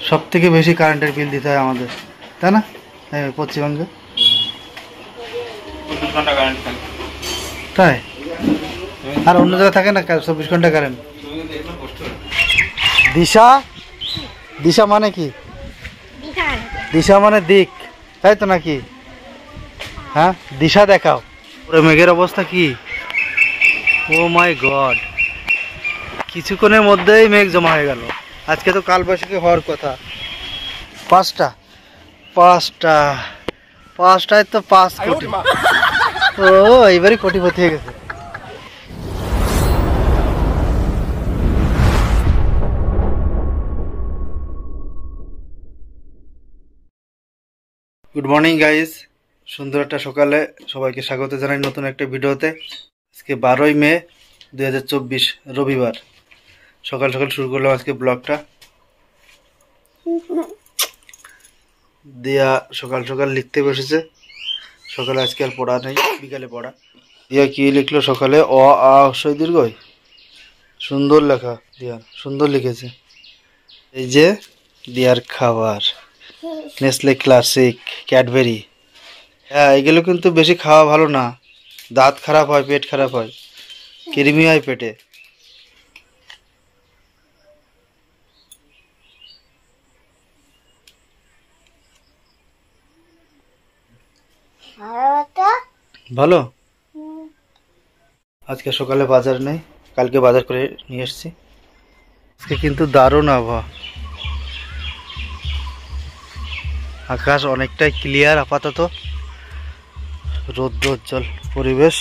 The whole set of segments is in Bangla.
সব থেকে বেশি কারেন্টের বিল দিতে হয় আমাদের, তাই না? পশ্চিমবঙ্গে তাই, আর অন্য জায়গায় থাকে না 24 ঘন্টা কারেন্ট। দিশা, দিশা মানে কি? দিশা মানে দিক, তাই তো নাকি? হ্যাঁ, দিশা দেখাও। পুরো মেঘের অবস্থা কি! ও মাই গড, কিছুক্ষণের মধ্যেই মেঘ জমা হয়ে গেল। আজকে তো কালবৈশাখী হওয়ার কথা। পাঁচটায় তো 5 কোটি। ও এইবারই কোটিপতি হয়ে গেছে। গুড মর্নিং গাইজ, সুন্দর একটা সকালে সবাইকে স্বাগত জানাই নতুন একটা ভিডিওতে। আজকে 12ই মে 2024 রবিবার। সকাল সকাল শুরু করলাম আজকে ব্লগটা। দিয়া সকাল সকাল লিখতে বসেছে। সকালে আজকে আর পড়া নেই, বিকালে পড়া। দিয়া কি লিখলো সকালে? অ আ হ্রস্বই দীর্ঘই। সুন্দর লেখা, দিয়া সুন্দর লিখেছে। এই যে দিয়ার খাবার, নেসলে ক্লাসিক, ক্যাডবেরি। হ্যাঁ, এগুলো কিন্তু বেশি খাওয়া ভালো না, দাঁত খারাপ হয়, পেট খারাপ হয়, কৃমি হয় পেটে। ভালো। আজকে সকালে বাজার নেই, কালকে বাজার করে নিয়ে এসেছি। আজকে কিন্তু দারুণ আবহাওয়া, আকাশ অনেকটাই ক্লিয়ার আপাতত, রৌদ্রোজ্জ্বল পরিবেশ।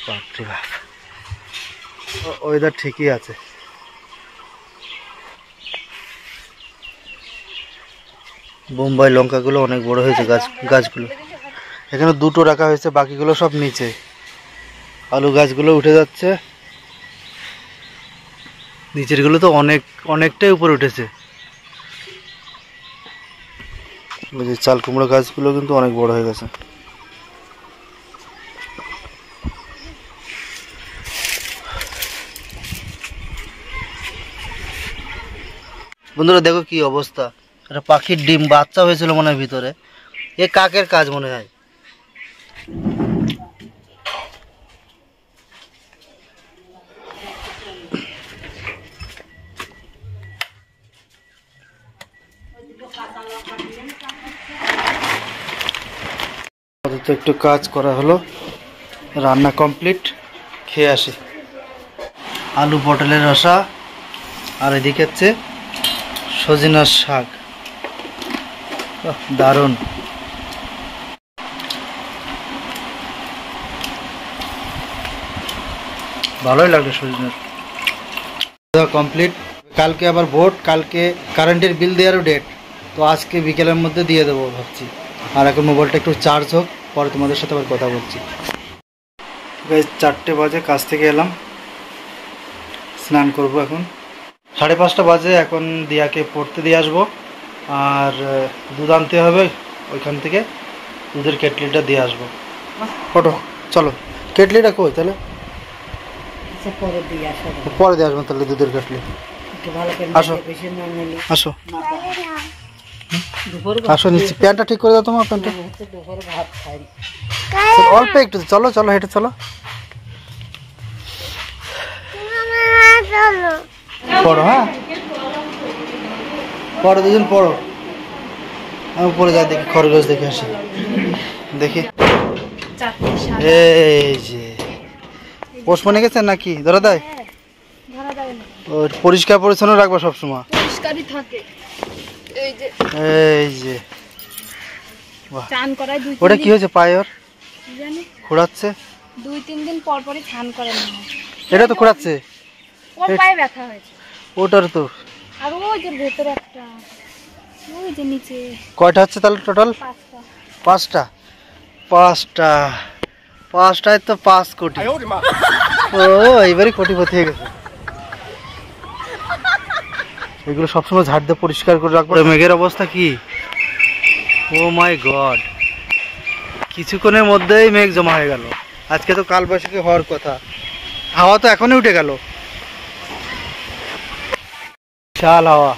বাপরে বাপ, ওয়েদার ঠিকই আছে। বোম্বাই লঙ্কাগুলো অনেক বড় হয়েছে, গাছগুলো। এখানে দুটো রাখা হয়েছে, বাকিগুলো সব নিচে। আলু গাছগুলো উঠে যাচ্ছে, নিচের গুলো তো অনেকটাই উপরে উঠেছে। ওই যে চাল কুমড়ো গাছগুলো কিন্তু অনেক বড় হয়ে গেছে। বন্ধুরা দেখো কি অবস্থা, একটা পাখির ডিম বাচ্চা হয়েছিল মনে হয় ভিতরে। এ কাকের কাজ মনে হয়। একটু কাজ করা হলো, রান্না কমপ্লিট, খেয়ে আসি। আলু পটলের রসা, আর এদিকে হচ্ছে সজিনার শাক। দারুণ। ভালোই লাগলো সজিনার কমপ্লিট। কালকে আবার ভোট, কালকে কারেন্টের বিল দেওয়ারও ডেট, তো আজকে বিকেলের মধ্যে দিয়ে দেবো ভাবছি। আর এখন মোবাইলটা একটু চার্জ হোক, পরে তোমাদের সাথে আবার কথা বলছি। 4টে বাজে, কাজ থেকে এলাম, স্নান করব এখন। 5:30 বাজে। এখন দিয়াকে পড়তে দিয়ে আসবো, আর দুধ আনতে হবে ওইখান থেকে, দুধের কেটলিটা দিয়ে আসবো। ফটো চলো, কেটলিটা কই তাহলে? পরে দিয়ে আসবো তাহলে দুধের কেটলি। আসো আসো আসো, নিচ্ছি। প্যান্টটা ঠিক করে দাও, তোমার প্যান্টটা অল্প একটু। চলো চলো, হেঁটে চলো। পড়ো, হ্যাঁ পড়ো, দুজন পড়ো। আমি পড়ে যাই, দেখি খরগোশ দেখে আসি। দেখি এই যে পোষ মনে গেছেন নাকি? ধরা দেয়? পরিষ্কার পরিচ্ছন্ন রাখবো সবসময়। এই যে ওটা কি হয়েছে পায়ে? ওর খোঁড়াচ্ছে, 2-3 দিন পর পরই স্নান করে না। এটা তো খোঁড়াচ্ছে, ওর পায়ে ব্যথা হয়েছে। ওটার তো। আর ওই যে ভেতরে একটা, ওই যে নিচে। কয়টা হচ্ছে তাহলে টোটাল? 5টা। 5টায় তো 5 কোটি। ও এইবারই কোটিপতি হয়ে গেছে। এগুলো সবসময় ঝাড় দিয়ে পরিষ্কার করে রাখবো। মেঘের অবস্থা কি! ও মাই গড, কিছুক্ষণের মধ্যেই মেঘ জমা হয়ে গেল। আজকে তো কালবৈশাখী হওয়ার কথা, হাওয়া তো এখনই উঠে গেল। বিশাল হাওয়া।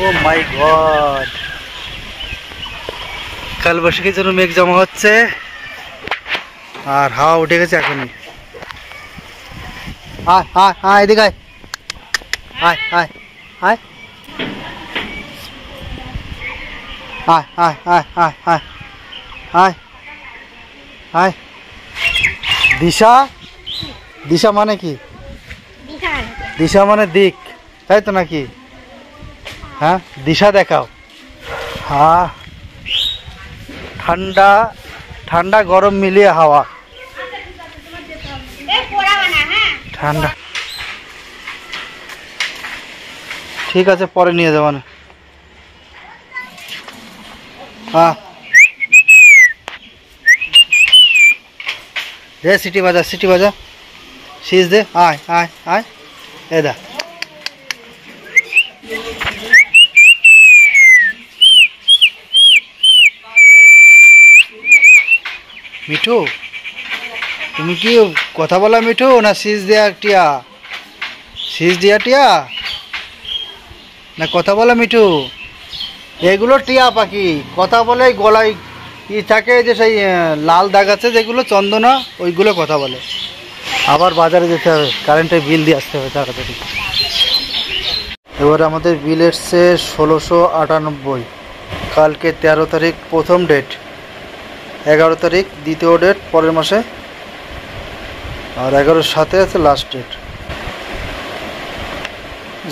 ও মাই গড, কালবৈশাখীর জন্য মেঘ জমা হচ্ছে আর হাওয়া উঠে গেছে এখনই। আয় আয় আয় এদিকে আয়, আয় আয় আয় আয় আয় আয় আয় আয় আয় আয়। দিশা, দিশা মানে কি? দিশা মানে দিক, তাই তো নাকি? হ্যাঁ, দিশা দেখাও। হ্যাঁ, ঠান্ডা ঠান্ডা গরম মিলিয়ে হাওয়া, ঠান্ডা। ঠিক আছে, পরে নিয়ে যাবো না। হ্যাঁ, দে সিটি বাজা, সিটি বাজা, শীষ দে। আয় আয় আয়, এ দা। মিঠু, তুমি কি কথা বলা মিঠু না শীষ দেয়া টিয়া? শীষ দেয়া টিয়া না কথা বলা মিঠু? এগুলো টিয়া পাখি, কথা বলে গলায় ই থাকে, যে সেই লাল দাগ আছে যেগুলো চন্দনা, ওইগুলো কথা বলে। আবার বাজারে যেতে হবে, কারেন্টের বিল দিয়ে আসতে হবে তাড়াতাড়ি। এবার আমাদের বিল এসছে 1698। কালকে 13 তারিখ প্রথম ডেট, 11 তারিখ দ্বিতীয় ডেট পরের মাসে, আর 11-এর সাথে আছে লাস্ট ডেট।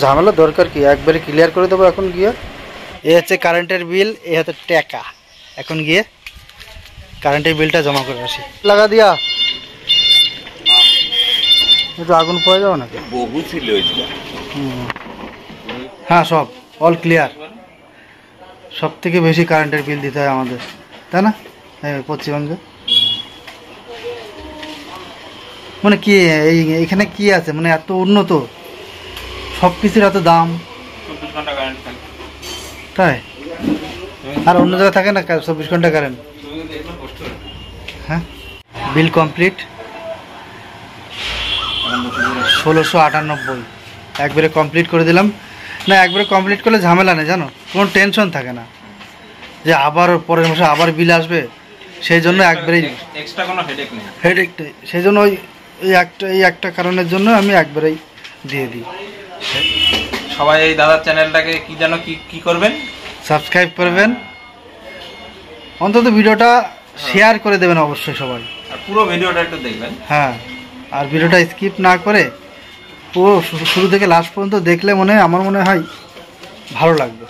ঝামেলা দরকার কি, একবারে ক্লিয়ার করে দেবো এখন গিয়ে। এ হচ্ছে কারেন্টের বিল, এ হচ্ছে টাকা। এখন গিয়ে কারেন্টের বিলটা জমা করে আসি। লাগা দিয়া একটু আগুন পাওয়া যাবে নাকি? বহু ছিল। হ্যাঁ, সব অল ক্লিয়ার। সব থেকে বেশি কারেন্টের বিল দিতে হয় আমাদের, তাই না? পশ্চিমবঙ্গে মানে কি এইখানে কি আছে, মানে এত উন্নত, সব কিছুর এত দাম, তাই? আর অন্য জায়গায় থাকে না 24 ঘন্টা কারেন্ট। হ্যাঁ, বিল কমপ্লিট 1698। একবারে কমপ্লিট করে দিলাম। না, একবারে কমপ্লিট করলে ঝামেলা নেই, জানো, কোনো টেনশন থাকে না যে আবার পরের মাসে আবার বিল আসবে, সেই জন্য একবারেই এক্সট্রা কোনো হেডেক নেই, হেডেক নেই। সেই জন্য এই একটা কারণের জন্য আমি একবারেই দিয়ে দিই। সবাই এই দাদার চ্যানেলটাকে কি যেন কি করবেন, সাবস্ক্রাইব করবেন, অন্তত ভিডিওটা শেয়ার করে দেবেন অবশ্যই সবাই, আর পুরো ভিডিওটা একটু দেখবেন। হ্যাঁ, আর ভিডিওটা স্কিপ না করে পুরো শুরু থেকে লাস্ট পর্যন্ত দেখলে আমার মনে হয় ভালো লাগবে।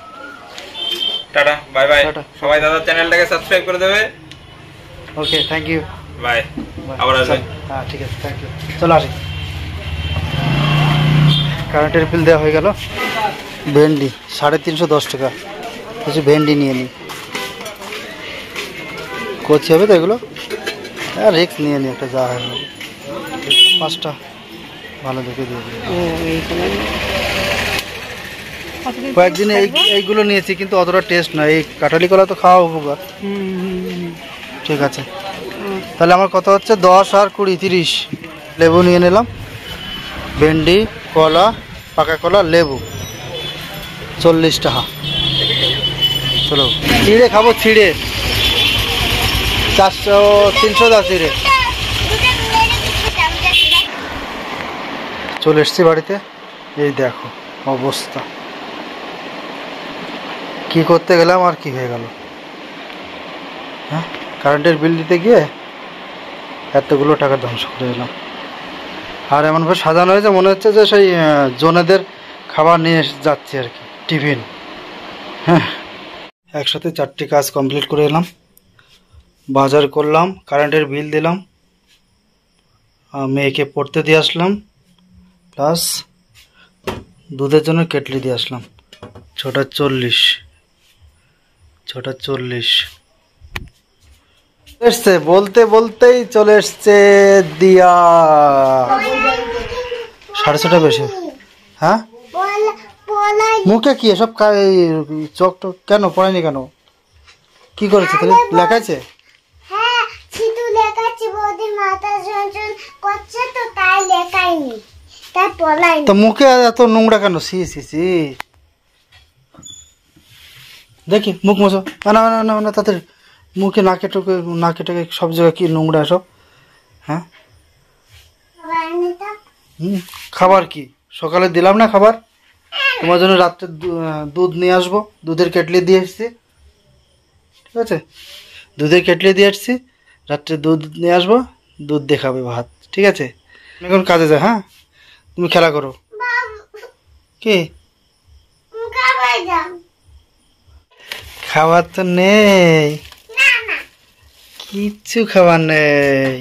Tata, bye bye. সবাই দাদার চ্যানেলটাকে সাবস্ক্রাইব করে দেবে। ওকে, থ্যাংক ইউ, বাই। আবার আসবে। হ্যাঁ, ঠিক আছে, থ্যাংক ইউ। চলো আসি। কারেন্টের বিল দেওয়া হয়ে গেল। ভেন্ডি 310 টাকা, কিছু ভেন্ডি নিয়ে নিই, কচি হবে তো এগুলো, আর রিক্স নিয়ে নিই একটা, যা হয় 5টা ভালো দেখে দিয়ে দিই। কয়েকদিন এইগুলো নিয়েছি, কিন্তু অতটা টেস্ট না। এই কাঁঠালি কলা তো খাওয়া উপকার। ঠিক আছে, তাহলে আমার কথা হচ্ছে 10 আর 20, 30। লেবু নিয়ে নিলাম, ভেন্ডি, কলা, পাকা কলা, লেবু 40 টাকা। চলো, চিড়ে খাবো, চিড়ে 400-300 দা চিড়ে। চলে এসছি বাড়িতে, এই দেখো অবস্থা, কি করতে গেলাম আর কি হয়ে গেল। হ্যাঁ, কারেন্টের বিল দিতে গিয়ে এতগুলো টাকা ধ্বংস করে দিলাম। আর এমনভাবে সাজানো হয়েছে, মনে হচ্ছে যে সেই জোনেদের খাবার নিয়ে যাচ্ছে আর কি, টিফিন। হ্যাঁ, একসাথে 4টি কাজ কমপ্লিট করে এলাম। বাজার করলাম, কারেন্টের বিল দিলাম, মেয়েকে পড়তে দিয়ে আসলাম, প্লাস দুধের জন্য কেটলি দিয়ে আসলাম। 6:40 এসছে, বলতে বলতেই চলে এসছে দিয়া। 6:30 বেশি। হ্যাঁ, মুখে কি এসব চোখ টোক কেন পড়ায়নি কেন? কি করেছে তাহলে? লেখাইছে? হ্যাঁ, শুধু লেখাচ্ছি, বৌদি মাথা যন্ত্রণা করছে তো তাই লেখাইনি। তাই পলাই তো মুখে এত নোংরা কেন? সি সি সি, দেখি মুখ মোছো। না না না না, তাদের মুখে নাকে টোকে, নাকে টোকে সব জায়গায় কি নোংরা সব। হ্যাঁ খাবার কি সকালে দিলাম না খাবার? তোমার জন্য রাত্রে দুধ নিয়ে আসবো, দুধের কেটলি দিয়ে এসছি, ঠিক আছে? দুধের কেটলি দিয়ে এসছি, রাত্রে দুধ নিয়ে আসবো, দুধ দিয়ে খাবে ভাত, ঠিক আছে? আমি এখন কাজে যাই। হ্যাঁ তুমি খেলা করো। কি খাবার তো নেই, কিচ্ছু খাবার নেই,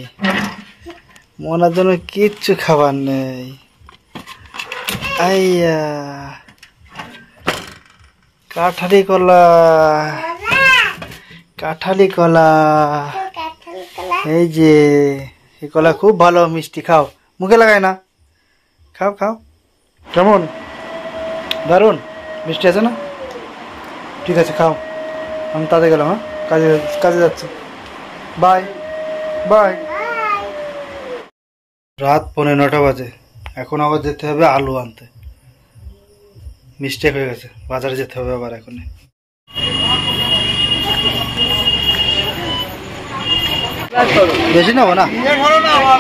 মনার জন্য কিচ্ছু খাবার নেই। আইয়া কাঠালি কলা, কাঠালি কলা, এই যে এই কলা খুব ভালো মিষ্টি, খাও, মুখে লাগাই না, খাও খাও। কেমন? দারুণ মিষ্টি আছে না? ঠিক আছে খাও, আমি তাতে গেলাম। হ্যাঁ কাজে কাজে যাচ্ছি, বাই বাই। রাত 9:45 বাজে, এখন আবার যেতে হবে আলু আনতে। মিস্টেক হয়ে গেছে, বাজারে যেতে হবে আবার এখন। বেশি নেবো না,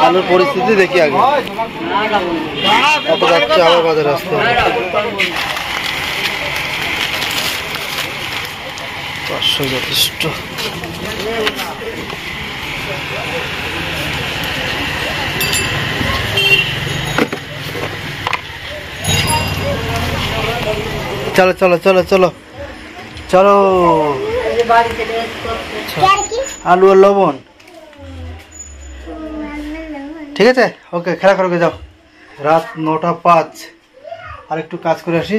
আলুর পরিস্থিতি দেখি আগে, কত যাচ্ছে আবার বাজারে আসতে হবে। 500 যথেষ্ট। চলো চলো চলো চলো চলো, আলু আর লবণ, ঠিক আছে? ওকে খেলা করো, যাও। রাত 9:05, আর একটু কাজ করে আসি,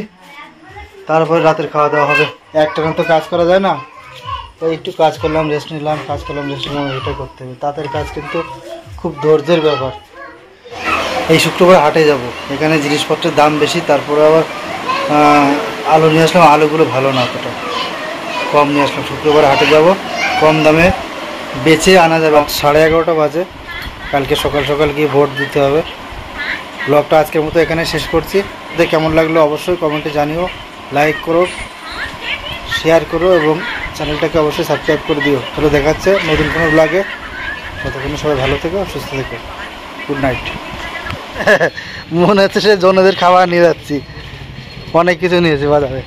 তারপরে রাতের খাওয়া দাওয়া হবে। একটা তো কাজ করা যায় না, তো একটু কাজ করলাম, রেস্ট নিলাম, কাজ করলাম, রেস্ট নিলাম, এটা করতে হবে। তাদের কাজ কিন্তু খুব ধৈর্যের ব্যাপার। এই শুক্রবার হাটে যাব, এখানে জিনিসপত্রের দাম বেশি, তারপরে আবার আলু নিয়ে আসলাম, আলুগুলো ভালো না, অতটা কম নিয়ে আসলাম। শুক্রবার হাটে যাব, কম দামে বেচে আনা যাবে। 11:30 বাজে, কালকে সকাল সকাল গিয়ে ভোট দিতে হবে। ব্লগটা আজকের মতো এখানে শেষ করছি। কেমন লাগলো অবশ্যই কমেন্টে জানিও, লাইক করো, শেয়ার করো এবং চ্যানেলটাকে অবশ্যই সাবস্ক্রাইব করে দিও। তাহলে দেখাচ্ছে নতুন কোনো ব্লগে। ততক্ষণে সবাই ভালো থেকো, সুস্থ থেকো, গুড নাইট। মনে হচ্ছে সে জনদের খাবার নিয়ে যাচ্ছি, অনেক কিছু নিয়েছি বাজারে।